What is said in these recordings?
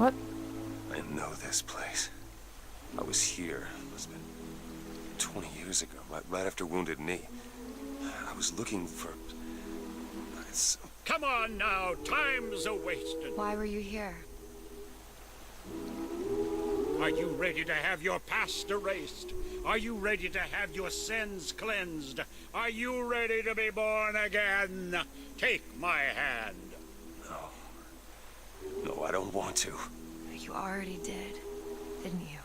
What? I know this place. I was here. It must have been 20 years ago, right after Wounded Knee. I was looking for... Come on now, time's a-wasting. Why were you here? Are you ready to have your past erased? Are you ready to have your sins cleansed? Are you ready to be born again? Take my hand. No. No, I don't want to. You already did, didn't you?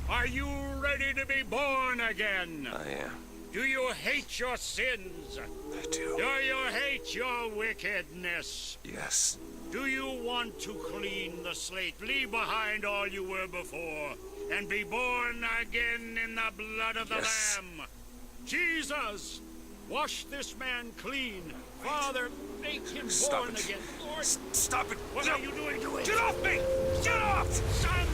Are you ready to be born again? I am. Do you hate your sins? I do. Do you hate your wickedness? Yes. Do you want to clean the slate, leave behind all you were before, and be born again in the blood of the Lamb? Jesus, wash this man clean. Father, make him born again. Lord, stop it. What are you doing? Get off me! Get off! Son!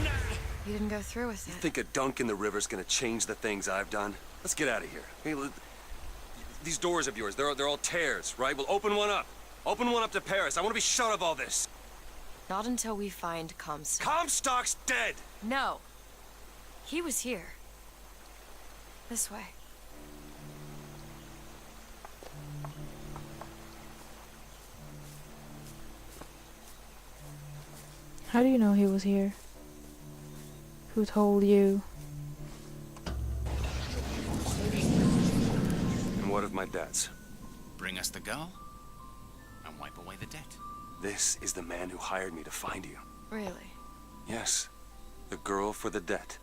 You didn't go through with it. You think a dunk in the river's gonna change the things I've done? Let's get out of here. Hey, these doors of yours, they're all tears, right? We'll open one up. Open one up to Paris. I want to be shut of all this. Not until we find Comstock. Comstock's dead! No. He was here. This way. How do you know he was here? Who told you? And what of my debts? Bring us the girl, and wipe away the debt. This is the man who hired me to find you. Really? Yes. The girl for the debt.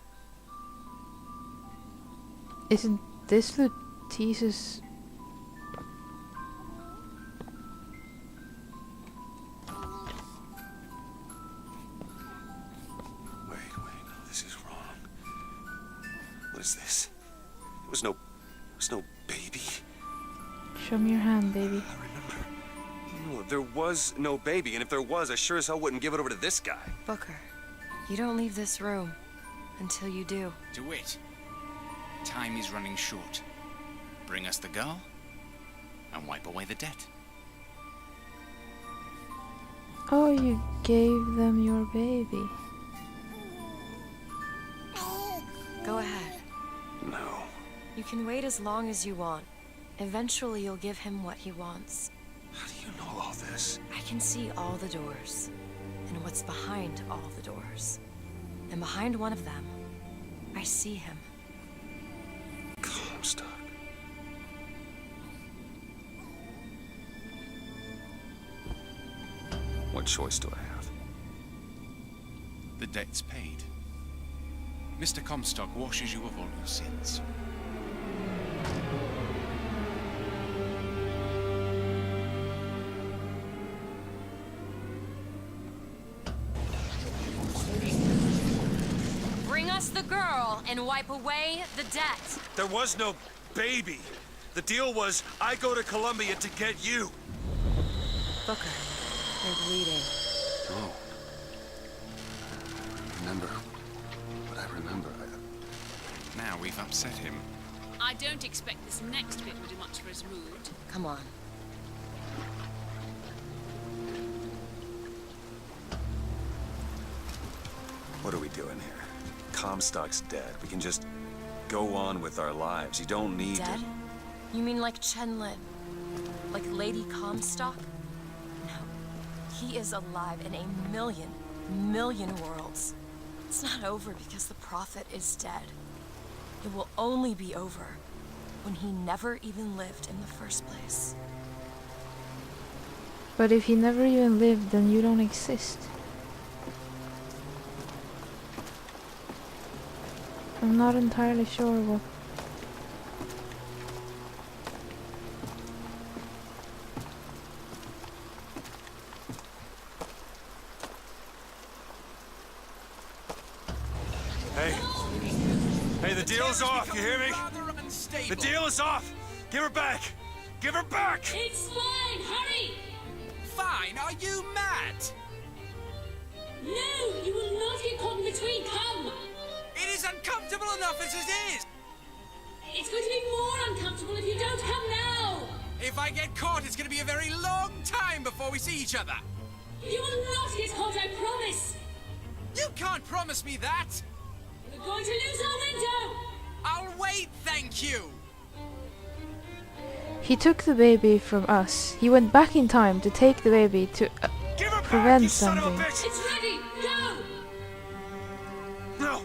Isn't this the thesis? Wait, no, this is wrong. What is this? There was no baby. Show me your hand, baby. I remember. No, there was no baby, and if there was, I sure as hell wouldn't give it over to this guy. Booker, you don't leave this room until you do. DeWitt, time is running short. Bring us the girl, and wipe away the debt. Oh, you gave them your baby. Go ahead. No. You can wait as long as you want. Eventually, you'll give him what he wants. How do you know all this? I can see all the doors, and what's behind all the doors. And behind one of them, I see him. Comstock. What choice do I have? The debt's paid. Mr. Comstock washes you of all your sins. Bring us the girl and wipe away the debt. There was no baby. The deal was I go to Columbia to get you. Booker, you're bleeding. No. Remember what I remember. Now we've upset him. I don't expect this next bit will do much for his mood. Come on. What are we doing here? Comstock's dead. We can just go on with our lives. You don't need Dead? You mean like Chen Lin? Like Lady Comstock? No. He is alive in a million worlds. It's not over because the Prophet is dead. It will only be over when he never even lived in the first place. But if he never even lived, then you don't exist. I'm not entirely sure what... Hey, the deal's off, you hear me? The deal is off! Give her back! Give her back! It's fine, hurry! Fine, are you mad? No, you will not get caught in between, come! It is uncomfortable enough as it is! It's going to be more uncomfortable if you don't come now! If I get caught, it's going to be a very long time before we see each other. You will not get caught, I promise! You can't promise me that. We're going to lose our window! I'll wait, thank you. He took the baby from us. He went back in time to take the baby to Give her prevent back, you son of a something. bitch! It's ready! Go! No!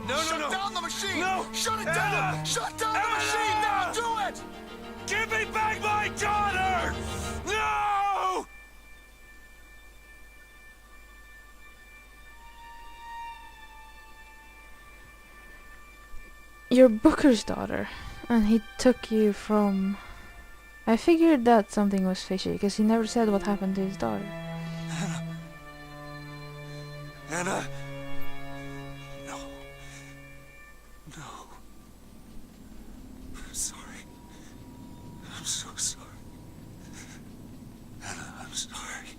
No, Shut no, no! down the machine! No! Shut it Anna! down! Shut down the Anna! machine! Now do it! Give me back my daughter! No! You're Booker's daughter, and he took you from... I figured that something was fishy, because he never said what happened to his daughter. Anna! No. No. I'm sorry. I'm so sorry. Anna, I'm sorry.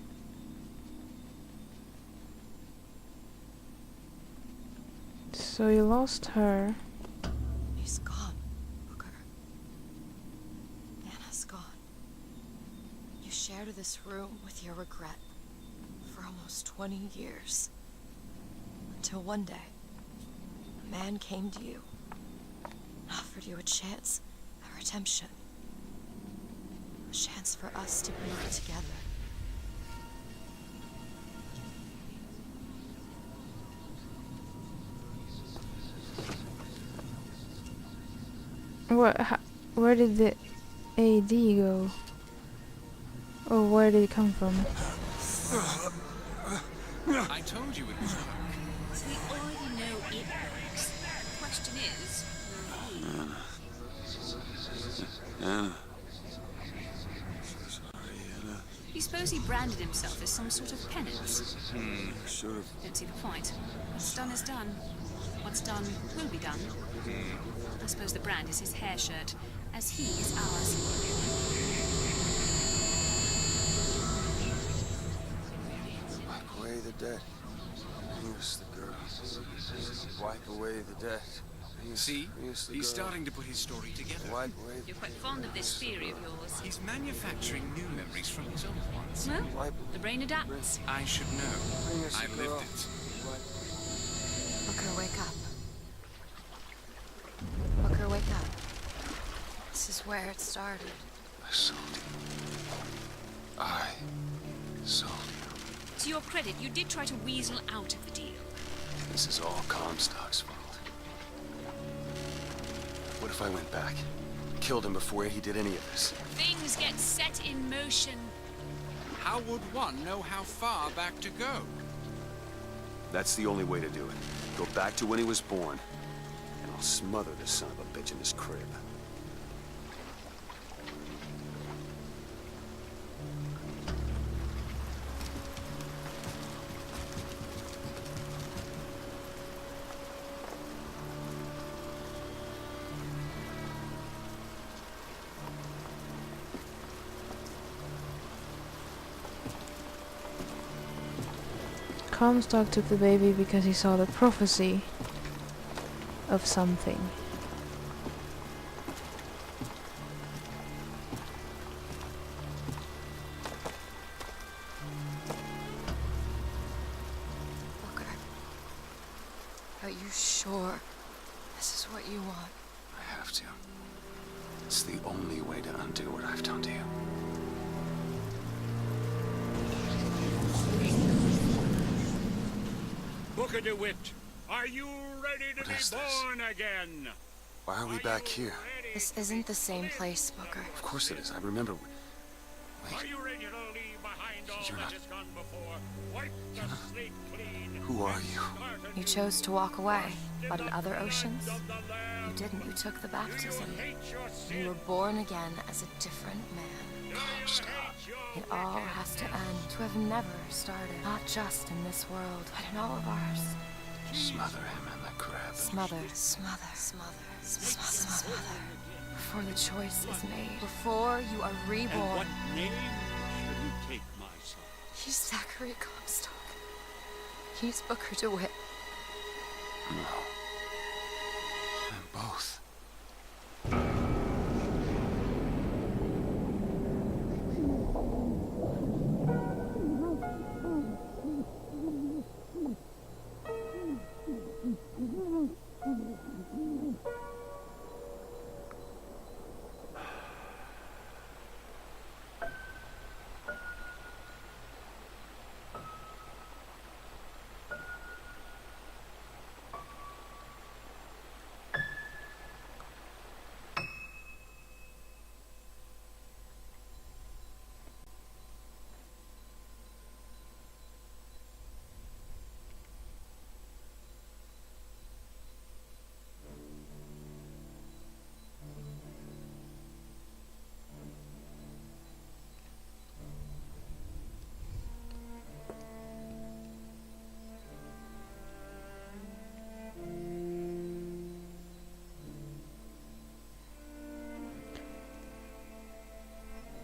So you lost her. He's gone, Booker. Anna's gone. You shared this room with your regret for almost 20 years. Until one day, a man came to you and offered you a chance at redemption. A chance for us to be together. Where did the AD go? Or where did it come from? I told you it was work. So we already know it works. The question is, will he? Anna. You suppose he branded himself as some sort of penance? Should have. Don't see the point. What's done is done. What's done will be done. I suppose the brand is his hair shirt, as he is ours. Wipe away the debt. Here's the girl. Wipe away the debt. See, he's starting to put his story together. Wipe away You're quite fond of this theory of yours. He's manufacturing new memories from his old ones. Well, the brain adapts. I should know. I've lived it. Booker, wake up. Booker, wake up. This is where it started. I sold you. I sold you. To your credit, you did try to weasel out of the deal. This is all Comstock's fault. What if I went back? Killed him before he did any of this? Things get set in motion. How would one know how far back to go? That's the only way to do it. Go back to when he was born, and I'll smother this son of a bitch in his crib. Comstock took the baby because he saw the prophecy of something. Booker, are you sure this is what you want? I have to. It's the only way to undo what I've done to you. Booker DeWitt, are you ready to What be is this? born again? Why are we back here? This isn't the same place, Booker. Of course it is. I remember. Are Wait, you ready to leave behind all You're that not- has gone before? Wipe the slate clean. who are you? Start You anew. chose to walk away, but in other Land oceans, of the Lamb. you didn't. You took the Do you baptism. hate your You were sin? born again as a different man. Do you hate your It all has to end, to have never started. Not just in this world, but in all of ours. Smother him in the crib. Smother, smother, smother, smother, smother. Before the choice is made, before you are And reborn. what name should you take, my son? He's Zachary Comstock. He's Booker DeWitt. No. And both.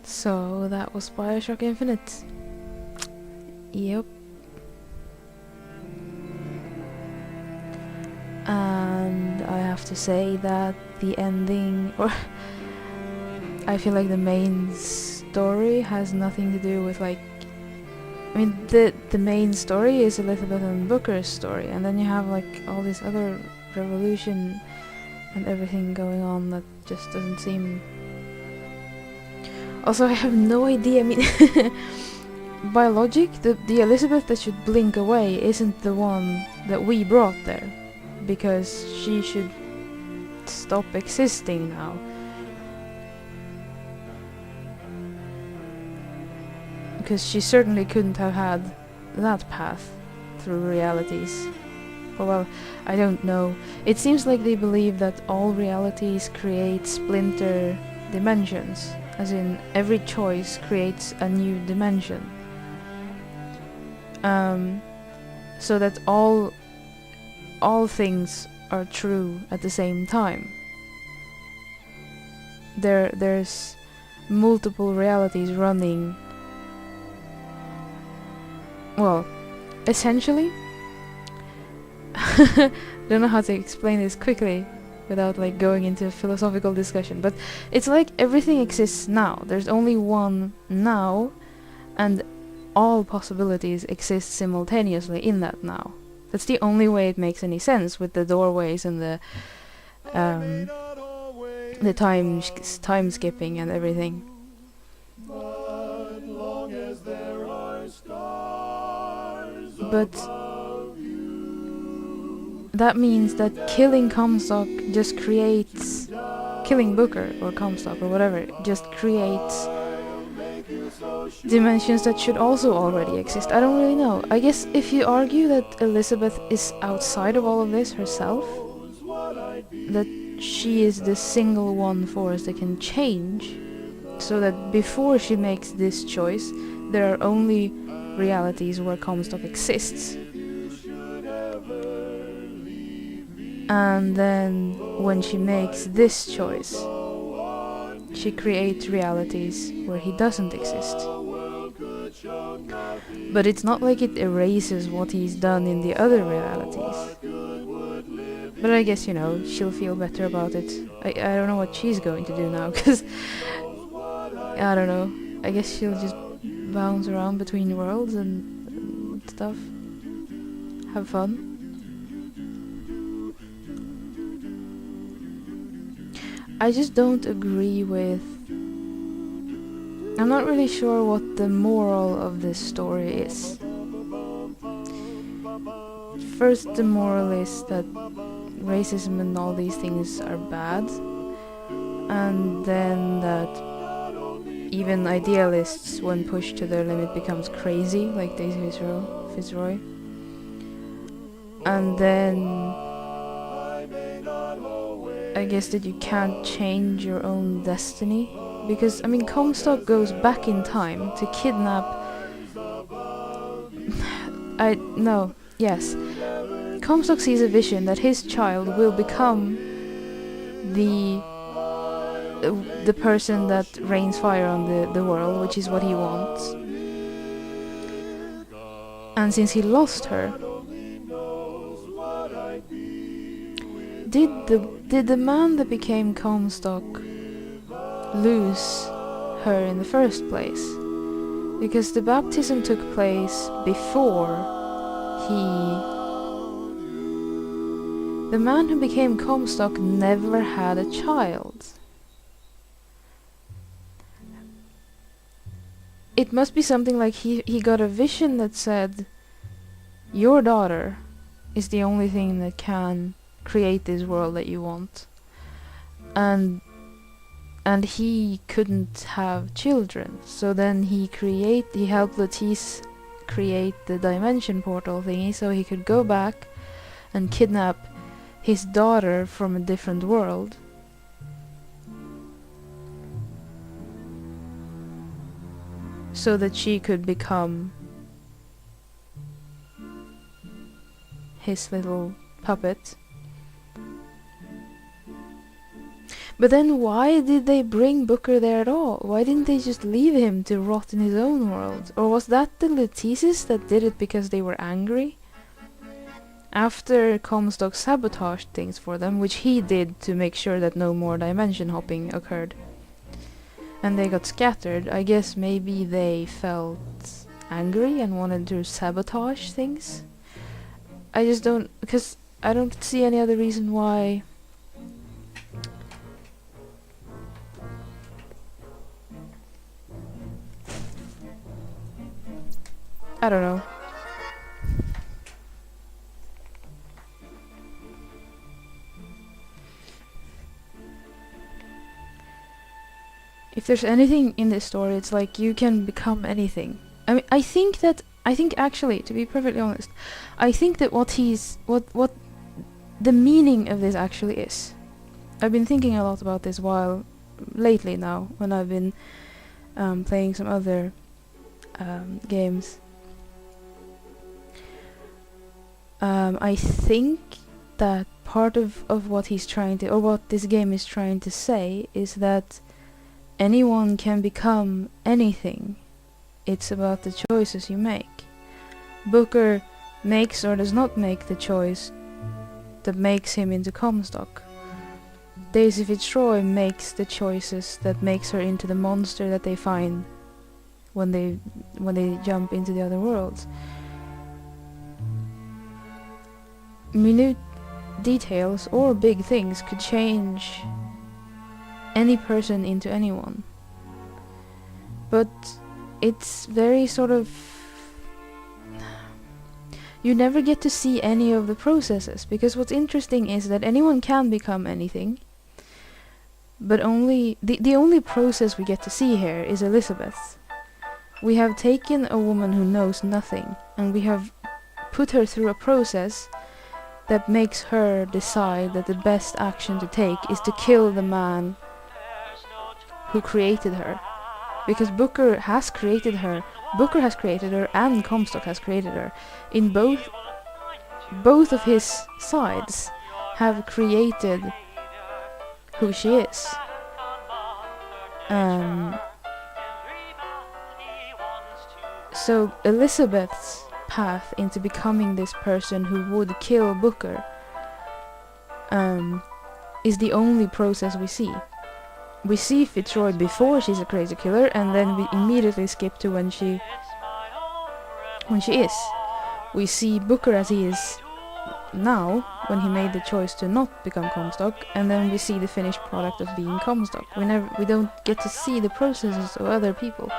So that was Bioshock Infinite. Yep. And I have to say that the ending, or I feel like the main story has nothing to do with, like, I mean, the main story is Elizabeth and Booker's story, and then you have like all this other revolution and everything going on that just doesn't seem. Also, I have no idea. I mean, by logic, the Elizabeth that should blink away isn't the one that we brought there, because she should stop existing now. Because she certainly couldn't have had that path through realities. Or, well, I don't know. It seems like they believe that all realities create splinter dimensions, as in every choice creates a new dimension. So that all things are true at the same time. There's multiple realities running. Well, essentially, don't know how to explain this quickly without like going into a philosophical discussion, but it's like everything exists now. There's only one now, and all possibilities exist simultaneously in that now. That's the only way it makes any sense, with the doorways and the time skipping and everything. But that means that killing Comstock just creates, killing Booker or Comstock or whatever, just creates dimensions that should also already exist. I don't really know. I guess if you argue that Elizabeth is outside of all of this herself, that she is the single one force that can change, so that before she makes this choice, there are only realities where Comstock exists. And then when she makes this choice, she creates realities where he doesn't exist. But it's not like it erases what he's done in the other realities. But I guess, you know, she'll feel better about it. I don't know what she's going to do now, because I don't know. I guess she'll just bounce around between worlds and stuff. Have fun. I just don't agree with... I'm not really sure what the moral of this story is. First, the moral is that racism and all these things are bad, and then that even idealists, when pushed to their limit, becomes crazy, like Daisy Fitzroy. And then I guess that you can't change your own destiny, because I mean Comstock goes back in time to kidnap Comstock sees a vision that his child will become the person that rains fire on the world, which is what he wants. And since he lost her, did the man that became Comstock lose her in the first place? Because the baptism took place before he The man who became Comstock never had a child. It must be something like he got a vision that said, your daughter is the only thing that can create this world that you want. And he couldn't have children, so then he helped Latisse create the dimension portal thingy so he could go back and kidnap his daughter from a different world. So that she could become his little puppet. But then why did they bring Booker there at all? Why didn't they just leave him to rot in his own world? Or was that the Latisses that did it because they were angry? After Comstock sabotaged things for them, which he did to make sure that no more dimension hopping occurred, and they got scattered, I guess maybe they felt angry and wanted to sabotage things. I just don't, because I don't see any other reason why. I don't know. If there's anything in this story, it's like you can become anything. I mean, I think actually, to be perfectly honest, I think that what the meaning of this actually is. I've been thinking a lot about this lately now, when I've been playing some other games. I think that part of what he's trying to, or what this game is trying to say, is that anyone can become anything. It's about the choices you make. Booker makes or does not make the choice that makes him into Comstock. Daisy Fitzroy makes the choices that makes her into the monster that they find when they jump into the other worlds. Minute details or big things could change any person into anyone. But it's very sort of... You never get to see any of the processes, because what's interesting is that anyone can become anything, but only the only process we get to see here is Elizabeth. We have taken a woman who knows nothing, and we have put her through a process that makes her decide that the best action to take is to kill the man who created her. Because Booker has created her. Booker has created her, and Comstock has created her. In both of his sides have created who she is. So Elizabeth's path into becoming this person who would kill Booker is the only process we see. We see Fitzroy before she's a crazy killer, and then we immediately skip to when she is. We see Booker as he is now, when he made the choice to not become Comstock, and then we see the finished product of being Comstock. We don't get to see the processes of other people,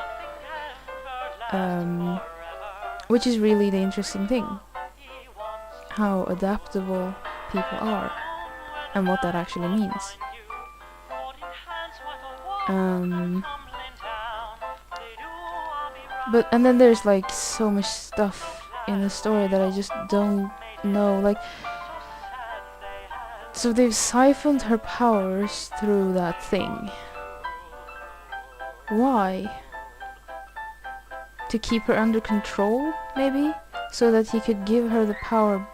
which is really the interesting thing, how adaptable people are and what that actually means. And then there's like so much stuff in the story that I just don't know. Like, so they've siphoned her powers through that thing. Why? To keep her under control, maybe? So that he could give her the power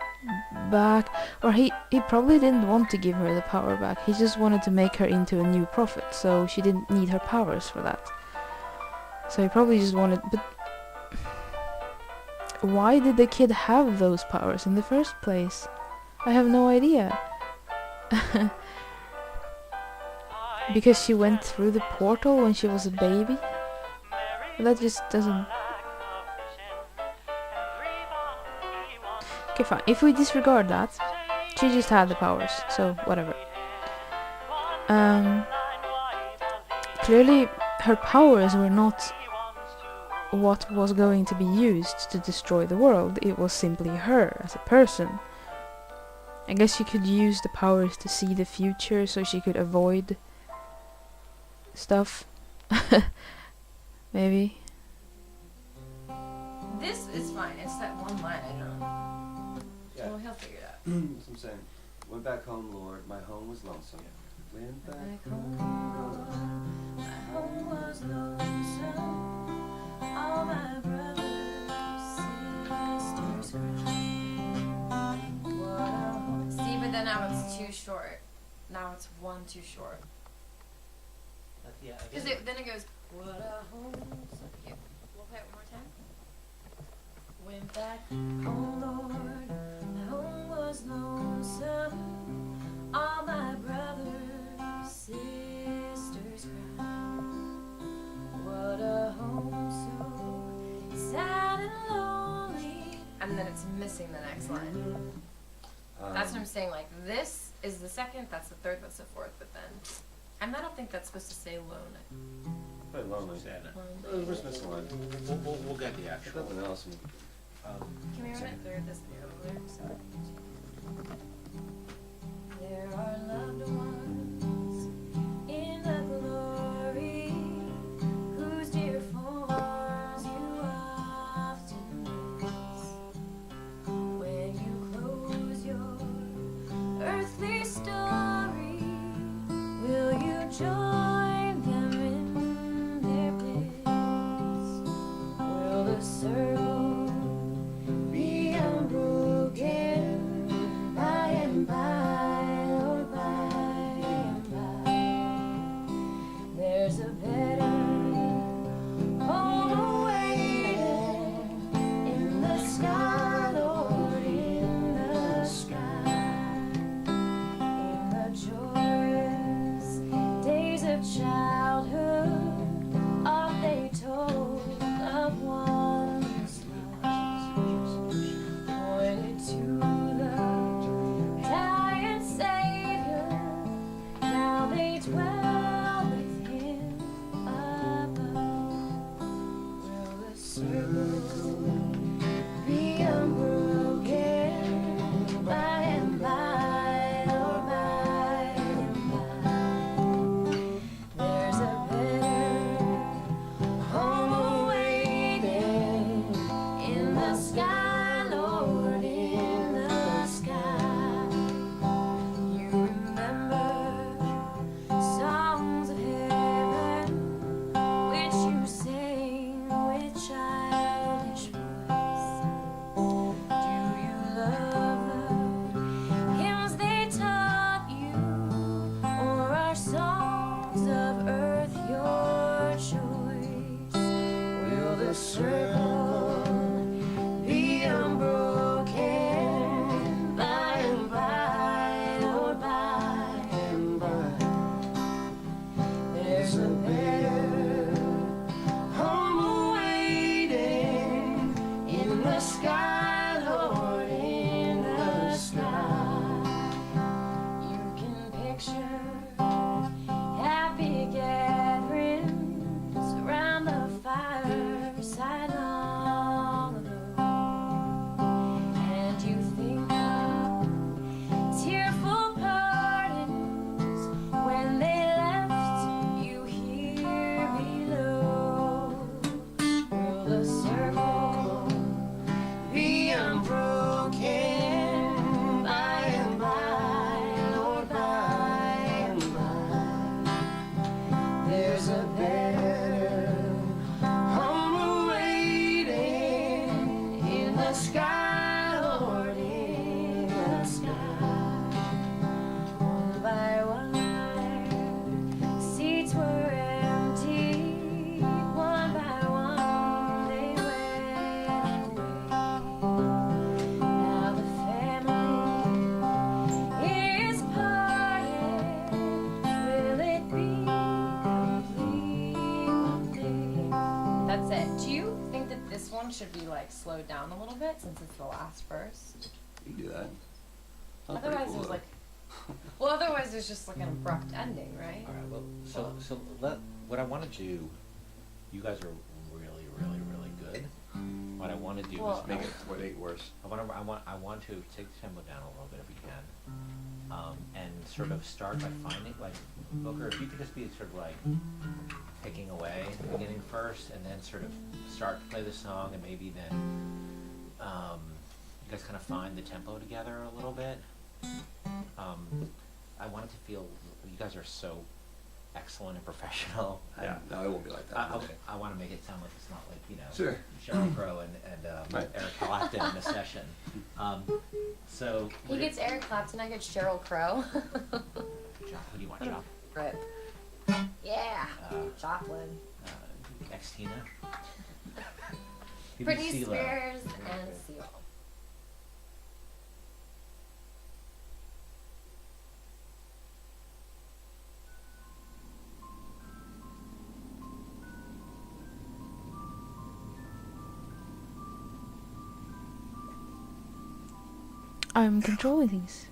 back. Or he probably didn't want to give her the power back. He just wanted to make her into a new prophet, so she didn't need her powers for that. So he probably just wanted... But why did the kid have those powers in the first place? I have no idea. Because she went through the portal when she was a baby? That just doesn't... Okay, fine. If we disregard that, She just had the powers, so whatever. Clearly, her powers were not what was going to be used to destroy the world. It was simply her as a person. I guess she could use the powers to see the future so she could avoid stuff. Maybe. This is fine. It's that one line I don't. Yeah. Well, he'll figure it out. That's what I'm saying. Went back home, Lord. My home was lonesome. Went back home. My home was lonesome. All my brothers, sisters cried. See, but then now it's too short. Now it's one too short. Yeah. Because then it goes, what a home. So here, we'll play it one more time. Went back home, Lord. My home was lonesome. All my brothers, sisters cried. What a home so sad and lonely. And then it's missing the next line. That's what I'm saying. Like, this is the second, that's the third, that's the fourth, but then. And I don't think that's supposed to say lonely. Quite lonely. We're just missing one. We'll get the actual. Nothing else. Can we run it through this video? Sorry. There are loved ones in the glory whose dear forms you often miss. When you close your earthly story, will you join them in their bliss? Will the circle be unbroken by and by, or by and by? There's a better home awaiting in the sky, Lord, in the sky. In the joyous days of childhood, oft they told of one's lost, pointed to the dying Savior. Now they dwell with him above. Will the circle be unbroken by and by, or by and by? There's a better home awaiting in the sky, Lord, in the sky. You remember songs of heaven which you sang with childish voice. Do you love the hymns they taught you, or are songs of earth your choice? Will the circle be unbroken by and by, or by and by? There's a better home awaiting in the sky, Lord, in the sky. You can picture happy gatherings around the fireside long ago, and you think of tearful partings when they left you here below. Will the circle be unbroken by and by, Lord, by and by? There's a better home awaiting in the sky, Lord, in the sky. One by one their seats were empty. One by one they went away. Now the family is parted. Will it be complete one day? That's it. Do you think that this one should be like slowed down a little bit since it's the last verse? You can do that. Otherwise, Otherwise, there's just like an abrupt ending, right? All right. Well, so what I want to do. You guys are really, really, really good. What I want to do is Make it 48 worse. I want to take the tempo down a little bit if we can, and sort of start by finding like Booker. If you could just be sort of like taking away the beginning first, and then sort of start to play the song, and maybe then you guys kind of find the tempo together a little bit. I want it to feel you guys are so excellent and professional. Yeah, no, it won't be like that. Okay, I want to make it sound like it's not like, you know, Sure. Sheryl Crow and Right. Eric Clapton in a session. So He gets Eric Clapton, I get Sheryl Crow. Who do you want, Chop? Rip. Yeah. Joplin. Ex-Tina? Britney CeeLo. Spears and Seal. I'm controlling these.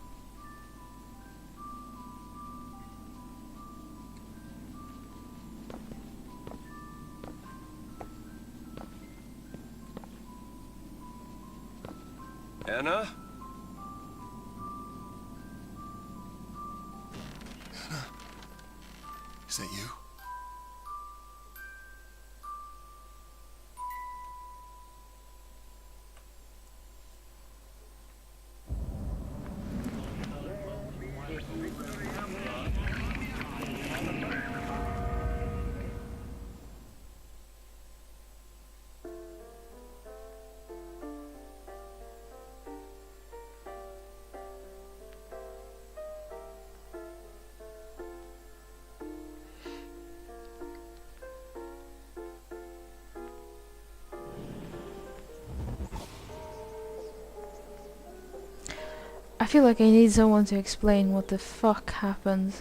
Anna? Is that you? I feel like I need someone to explain what the fuck happened.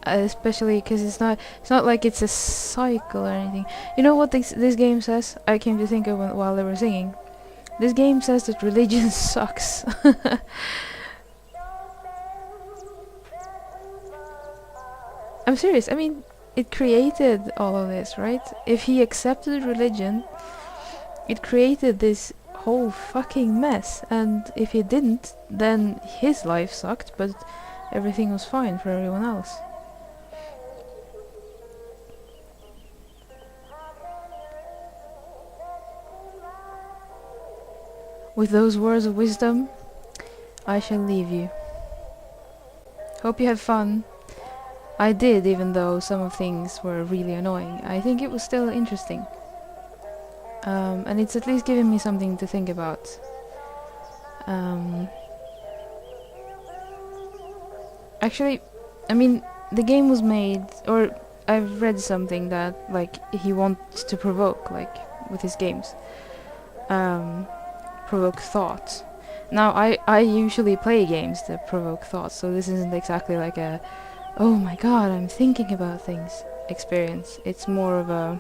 Especially because it's not like it's a cycle or anything. You know what this game says? I came to think of while they were singing. This game says that religion sucks. I'm serious. I mean, it created all of this, right? If he accepted religion, it created this whole fucking mess, and if he didn't, then his life sucked, but everything was fine for everyone else. With those words of wisdom, I shall leave you. Hope you have fun. I did, even though some of things were really annoying. I think it was still interesting. And it's at least given me something to think about. Actually, I mean, the game was made, or I've read something that, like, he wants to provoke, like, with his games. Provoke thought. Now, I usually play games that provoke thought, so this isn't exactly like a, oh my god, I'm thinking about things experience. It's more of a,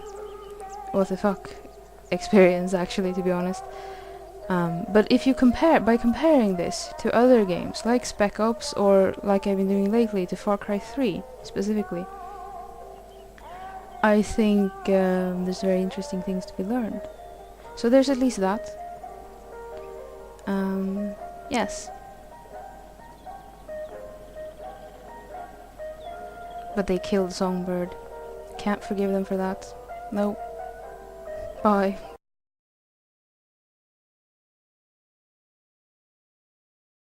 what the fuck experience, actually, to be honest. But if you by comparing this to other games like Spec Ops, or like I've been doing lately to Far Cry 3 specifically, I think there's very interesting things to be learned. So there's at least that. Yes. But they killed Songbird. Can't forgive them for that. Nope. Bye.